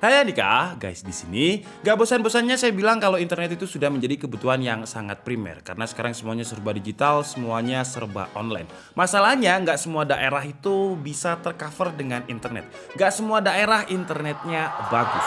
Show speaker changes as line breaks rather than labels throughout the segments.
Hai Andika, guys di sini gak bosan-bosannya saya bilang kalau internet itu sudah menjadi kebutuhan yang sangat primer karena sekarang semuanya serba digital, semuanya serba online. Masalahnya nggak semua daerah itu bisa tercover dengan internet. Nggak semua daerah internetnya bagus.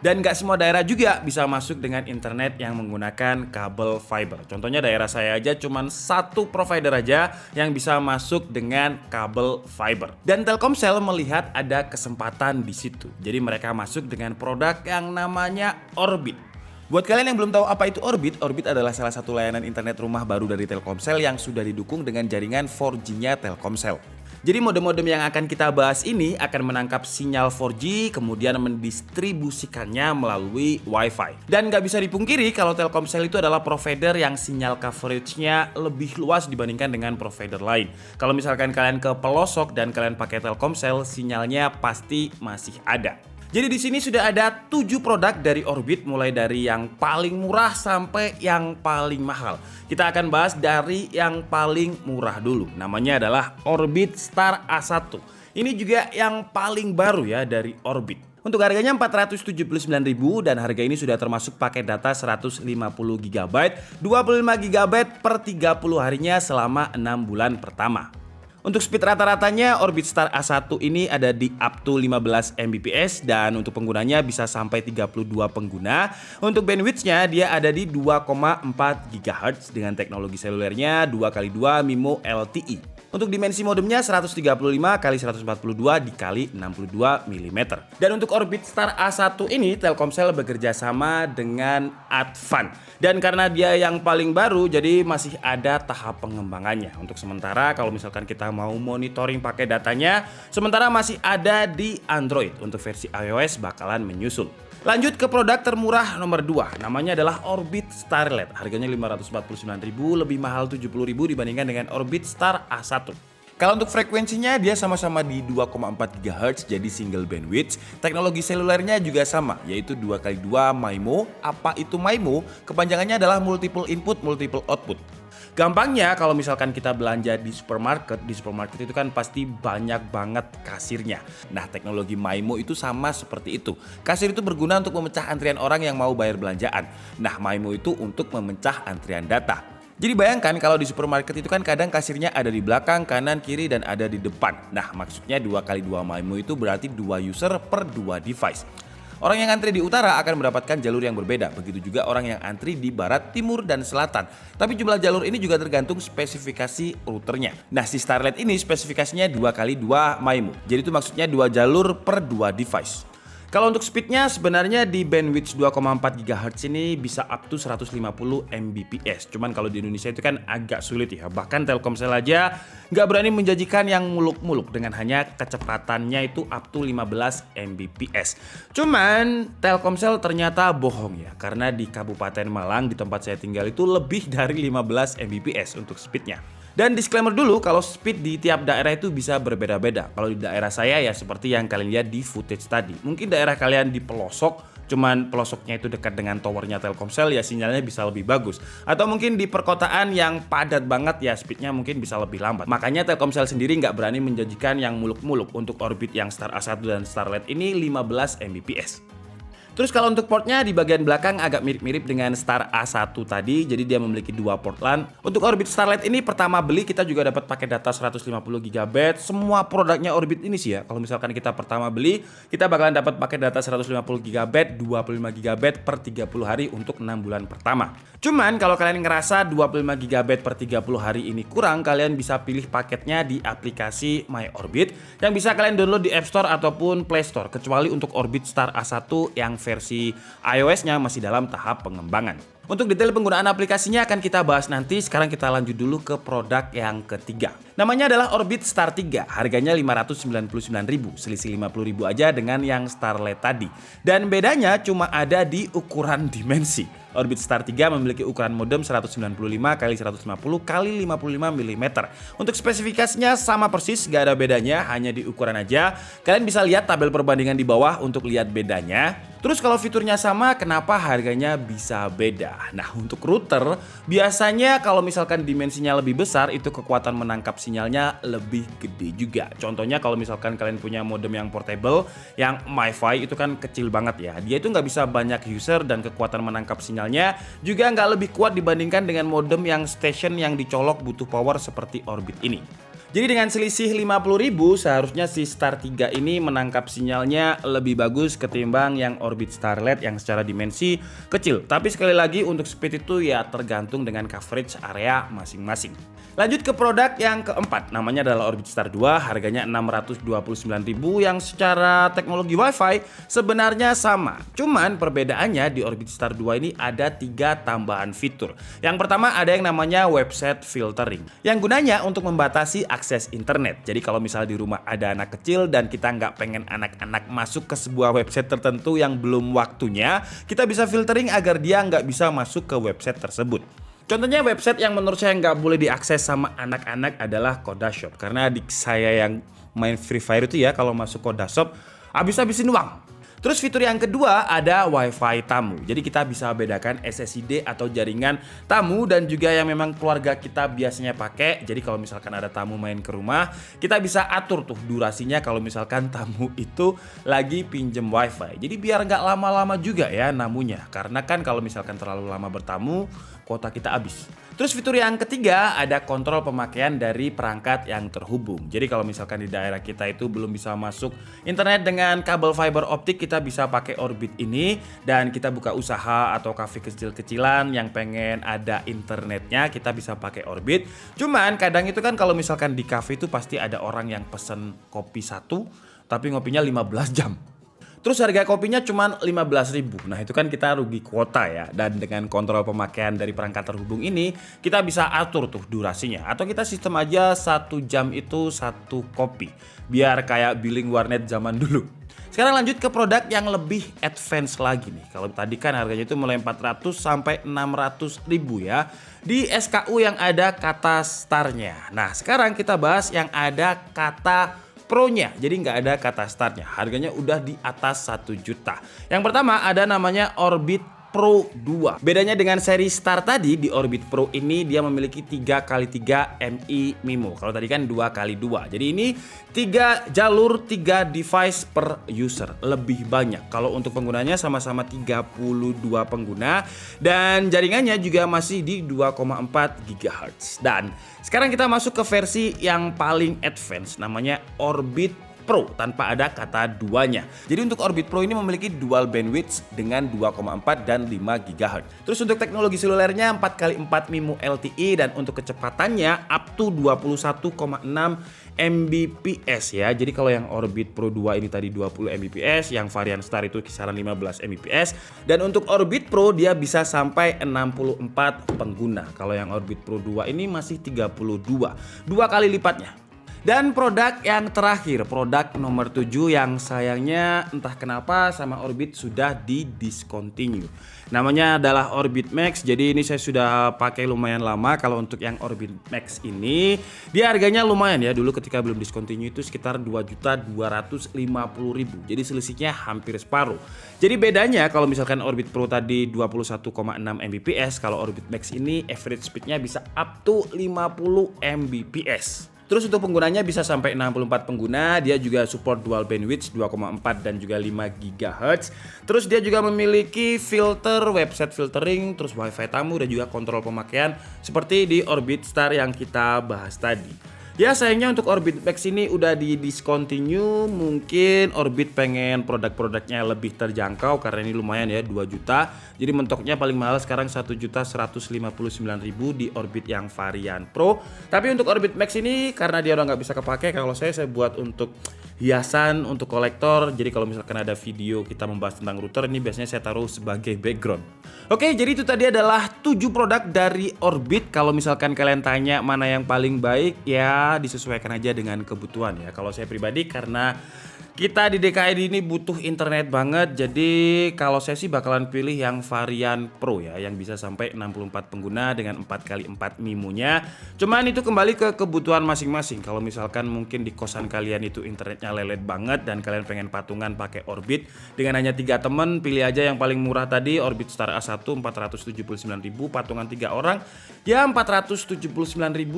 Dan nggak semua daerah juga bisa masuk dengan internet yang menggunakan kabel fiber. Contohnya daerah saya aja cuma satu provider aja yang bisa masuk dengan kabel fiber. Dan Telkomsel melihat ada kesempatan di situ. Jadi mereka masuk dengan produk yang namanya Orbit. Buat kalian yang belum tahu apa itu Orbit, Orbit adalah salah satu layanan internet rumah baru dari Telkomsel yang sudah didukung dengan jaringan 4G-nya Telkomsel. Jadi modem-modem yang akan kita bahas ini akan menangkap sinyal 4G kemudian mendistribusikannya melalui Wi-Fi. Dan nggak bisa dipungkiri kalau Telkomsel itu adalah provider yang sinyal coveragenya lebih luas dibandingkan dengan provider lain. Kalau misalkan kalian ke pelosok dan kalian pakai Telkomsel, sinyalnya pasti masih ada. Jadi di sini sudah ada 7 produk dari Orbit, mulai dari yang paling murah sampai yang paling mahal. Kita akan bahas dari yang paling murah dulu. Namanya adalah Orbit Star A1. Ini juga yang paling baru ya dari Orbit. Untuk harganya 479.000 dan harga ini sudah termasuk paket data 150GB, 25GB per 30 harinya selama 6 bulan pertama. Untuk speed rata-ratanya Orbit Star A1 ini ada di up to 15 Mbps dan untuk penggunanya bisa sampai 32 pengguna. Untuk bandwidthnya dia ada di 2,4 GHz dengan teknologi selulernya 2x2 MIMO LTE. Untuk dimensi modemnya 135x142 dikali 62 mm. Dan untuk Orbit Star A1 ini Telkomsel bekerja sama dengan Advan. Dan karena dia yang paling baru jadi masih ada tahap pengembangannya. Untuk sementara kalau misalkan kita mau monitoring pakai datanya, sementara masih ada di Android. Untuk versi iOS bakalan menyusul. Lanjut ke produk termurah nomor 2, namanya adalah Orbit Starlet. Harganya 549.000, lebih mahal 70.000 dibandingkan dengan Orbit Star A1. Kalau untuk frekuensinya dia sama-sama di 2,4 GHz jadi single bandwidth. Teknologi selulernya juga sama, yaitu 2x2 MIMO. Apa itu MIMO? Kepanjangannya adalah multiple input, multiple output. Gampangnya kalau misalkan kita belanja di supermarket itu kan pasti banyak banget kasirnya. Nah, teknologi MIMO itu sama seperti itu. Kasir itu berguna untuk memecah antrian orang yang mau bayar belanjaan. Nah, MIMO itu untuk memecah antrian data. Jadi bayangkan kalau di supermarket itu kan kadang kasirnya ada di belakang, kanan, kiri, dan ada di depan. Nah, maksudnya 2x2 MIMO itu berarti 2 user per 2 device. Orang yang antri di utara akan mendapatkan jalur yang berbeda, begitu juga orang yang antri di barat, timur, dan selatan. Tapi jumlah jalur ini juga tergantung spesifikasi routernya. Nah, si Starlet ini spesifikasinya 2x2 MIMO. Jadi itu maksudnya 2 jalur per 2 device. Kalau untuk speednya sebenarnya di bandwidth 2,4 GHz ini bisa up to 150 Mbps. Cuman kalau di Indonesia itu kan agak sulit ya. Bahkan Telkomsel aja nggak berani menjanjikan yang muluk-muluk dengan hanya kecepatannya itu up to 15 Mbps. Cuman Telkomsel ternyata bohong ya. Karena di Kabupaten Malang di tempat saya tinggal itu lebih dari 15 Mbps untuk speednya. Dan disclaimer dulu kalau speed di tiap daerah itu bisa berbeda-beda. Kalau di daerah saya ya seperti yang kalian lihat di footage tadi. Mungkin daerah kalian di pelosok, cuman pelosoknya itu dekat dengan towernya Telkomsel ya sinyalnya bisa lebih bagus. Atau mungkin di perkotaan yang padat banget ya speednya mungkin bisa lebih lambat. Makanya Telkomsel sendiri nggak berani menjanjikan yang muluk-muluk. Untuk Orbit yang Star A1 dan Starlet ini 15 Mbps. Terus kalau untuk portnya di bagian belakang agak mirip-mirip dengan Star A1 tadi, jadi dia memiliki 2 port LAN. Untuk Orbit Starlet ini pertama beli kita juga dapat paket data 150GB. Semua produknya Orbit ini sih ya, kalau misalkan kita pertama beli, kita bakalan dapat paket data 150GB, 25GB per 30 hari untuk 6 bulan pertama. Cuman kalau kalian ngerasa 25GB per 30 hari ini kurang, kalian bisa pilih paketnya di aplikasi My Orbit yang bisa kalian download di App Store ataupun Play Store, kecuali untuk Orbit Star A1 yang versi iOS-nya masih dalam tahap pengembangan. Untuk detail penggunaan aplikasinya akan kita bahas nanti. Sekarang kita lanjut dulu ke produk yang ketiga. Namanya adalah Orbit Star 3. Harganya 599.000, selisih 50.000 aja dengan yang Starlet tadi. Dan bedanya cuma ada di ukuran dimensi. Orbit Star 3 memiliki ukuran modem 195x150x55 mm. Untuk spesifikasinya sama persis, gak ada bedanya, hanya di ukuran aja. Kalian bisa lihat tabel perbandingan di bawah untuk lihat bedanya. Terus kalau fiturnya sama, kenapa harganya bisa beda? Nah, untuk router, biasanya kalau misalkan dimensinya lebih besar, itu kekuatan menangkap sinyalnya lebih gede juga. Contohnya kalau misalkan kalian punya modem yang portable, yang MiFi itu kan kecil banget ya. Dia itu nggak bisa banyak user dan kekuatan menangkap sinyalnya juga nggak lebih kuat dibandingkan dengan modem yang station yang dicolok butuh power seperti Orbit ini. Jadi dengan selisih 50.000 seharusnya si Star 3 ini menangkap sinyalnya lebih bagus ketimbang yang Orbit Starlet yang secara dimensi kecil. Tapi sekali lagi untuk speed itu ya tergantung dengan coverage area masing-masing. Lanjut ke produk yang keempat, namanya adalah Orbit Star 2, harganya 629.000 yang secara teknologi Wi-Fi sebenarnya sama. Cuman perbedaannya di Orbit Star 2 ini ada 3 tambahan fitur. Yang pertama ada yang namanya website filtering, yang gunanya untuk membatasi akses internet. Jadi kalau misal di rumah ada anak kecil dan kita nggak pengen anak-anak masuk ke sebuah website tertentu yang belum waktunya, kita bisa filtering agar dia nggak bisa masuk ke website tersebut. Contohnya website yang menurut saya nggak boleh diakses sama anak-anak adalah Kodashop. Karena adik saya yang main Free Fire itu ya kalau masuk Kodashop habis-habisin uang. Terus fitur yang kedua ada Wi-Fi tamu. Jadi kita bisa bedakan SSID atau jaringan tamu dan juga yang memang keluarga kita biasanya pakai. Jadi kalau misalkan ada tamu main ke rumah, kita bisa atur tuh durasinya kalau misalkan tamu itu lagi pinjem Wi-Fi. Jadi biar nggak lama-lama juga ya namunya. Karena kan kalau misalkan terlalu lama bertamu, kuota kita habis. Terus fitur yang ketiga ada kontrol pemakaian dari perangkat yang terhubung. Jadi kalau misalkan di daerah kita itu belum bisa masuk internet dengan kabel fiber optik, kita bisa pakai Orbit ini dan kita buka usaha atau kafe kecil-kecilan yang pengen ada internetnya, kita bisa pakai Orbit. Cuman kadang itu kan kalau misalkan di kafe itu pasti ada orang yang pesen kopi satu tapi ngopinya 15 jam. Terus harga kopinya cuma 15.000. Nah itu kan kita rugi kuota ya. Dan dengan kontrol pemakaian dari perangkat terhubung ini, kita bisa atur tuh durasinya. Atau kita sistem aja 1 jam itu 1 kopi. Biar kayak billing warnet zaman dulu. Sekarang lanjut ke produk yang lebih advance lagi nih. Kalau tadi kan harganya itu mulai 400 sampai 600 ribu ya. Di SKU yang ada kata starnya. Nah sekarang kita bahas yang ada kata Pro-nya, jadi nggak ada kata startnya. Harganya udah di atas 1 juta. Yang pertama ada namanya Orbit Pro 2. Bedanya dengan seri Star tadi, di Orbit Pro ini dia memiliki 3x3 MI MIMO. Kalau tadi kan 2x2. Jadi ini 3 jalur 3 device per user. Lebih banyak. Kalau untuk penggunanya sama-sama 32 pengguna dan jaringannya juga masih di 2,4 GHz. Dan sekarang kita masuk ke versi yang paling advance, namanya Orbit Pro tanpa ada kata duanya. Jadi untuk Orbit Pro ini memiliki dual bandwidth dengan 2,4 dan 5 GHz. Terus untuk teknologi selulernya 4x4 MIMO LTE dan untuk kecepatannya up to 21,6 Mbps ya. Jadi kalau yang Orbit Pro 2 ini tadi 20 Mbps, yang varian Star itu kisaran 15 Mbps. Dan untuk Orbit Pro dia bisa sampai 64 pengguna. Kalau yang Orbit Pro 2 ini masih 32, 2 kali lipatnya. Dan produk yang terakhir, produk nomor 7 yang sayangnya entah kenapa sama Orbit sudah di-discontinue. Namanya adalah Orbit Max, jadi ini saya sudah pakai lumayan lama. Kalau untuk yang Orbit Max ini, dia harganya lumayan ya. Dulu ketika belum discontinue itu sekitar 2.250.000. Jadi selisihnya hampir separuh. Jadi bedanya kalau misalkan Orbit Pro tadi 21,6 Mbps, kalau Orbit Max ini average speednya bisa up to 50 Mbps. Terus untuk penggunanya bisa sampai 64 pengguna, dia juga support dual bandwidth 2,4 dan juga 5 GHz. Terus dia juga memiliki filter, website filtering, terus Wi-Fi tamu dan juga kontrol pemakaian seperti di Orbit Star yang kita bahas tadi. Ya sayangnya untuk Orbit Max ini udah di discontinue. Mungkin Orbit pengen produk-produknya lebih terjangkau karena ini lumayan ya 2 juta. Jadi mentoknya paling mahal sekarang 1.159.000 di Orbit yang varian Pro. Tapi untuk Orbit Max ini karena dia udah nggak bisa kepake, kalau saya buat untuk hiasan, untuk kolektor. Jadi kalau misalkan ada video kita membahas tentang router, ini biasanya saya taruh sebagai background. Oke, jadi itu tadi adalah 7 produk dari Orbit. Kalau misalkan kalian tanya mana yang paling baik, ya disesuaikan aja dengan kebutuhan ya. Kalau saya pribadi karena Kita di DKI ini butuh internet banget, jadi kalau saya sih bakalan pilih yang varian Pro ya, yang bisa sampai 64 pengguna dengan 4x4 MIMO-nya. Cuman itu kembali ke kebutuhan masing-masing. Kalau misalkan mungkin di kosan kalian itu internetnya lelet banget dan kalian pengen patungan pakai Orbit dengan hanya 3 temen, pilih aja yang paling murah tadi, Orbit Star A1 479.000, patungan 3 orang. Ya 479.000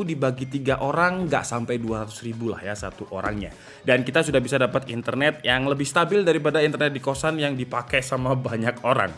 dibagi 3 orang nggak sampai 200.000 lah ya satu orangnya. Dan kita sudah bisa dapat internet yang lebih stabil daripada internet di kosan yang dipakai sama banyak orang.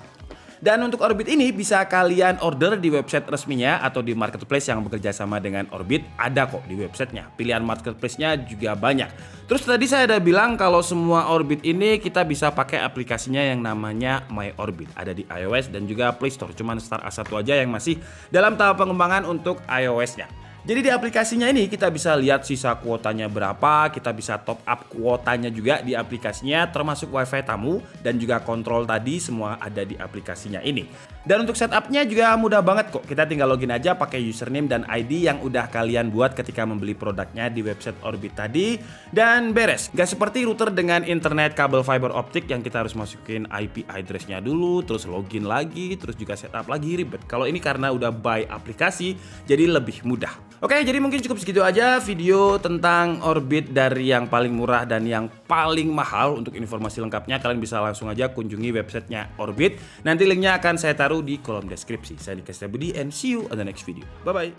Dan untuk Orbit ini bisa kalian order di website resminya atau di marketplace yang bekerja sama dengan Orbit. Ada kok di websitenya. Pilihan marketplace-nya juga banyak. Terus tadi saya udah bilang kalau semua Orbit ini kita bisa pakai aplikasinya yang namanya My Orbit. Ada di iOS dan juga Play Store. Cuman Star A1 aja yang masih dalam tahap pengembangan untuk iOS-nya. Jadi di aplikasinya ini kita bisa lihat sisa kuotanya berapa, kita bisa top up kuotanya juga di aplikasinya, termasuk wifi tamu dan juga kontrol tadi semua ada di aplikasinya ini. Dan untuk setupnya juga mudah banget kok, kita tinggal login aja pakai username dan ID yang udah kalian buat ketika membeli produknya di website Orbit tadi, dan beres. Gak seperti router dengan internet kabel fiber optik yang kita harus masukin IP address-nya dulu, terus login lagi, terus juga setup lagi, ribet. Kalau ini karena udah by aplikasi, jadi lebih mudah. Oke, jadi mungkin cukup segitu aja video tentang Orbit dari yang paling murah dan yang paling mahal. Untuk informasi lengkapnya kalian bisa langsung aja kunjungi websitenya Orbit. Nanti linknya akan saya taruh di kolom deskripsi. Saya Dika Setiabudi and see you on the next video. Bye-bye.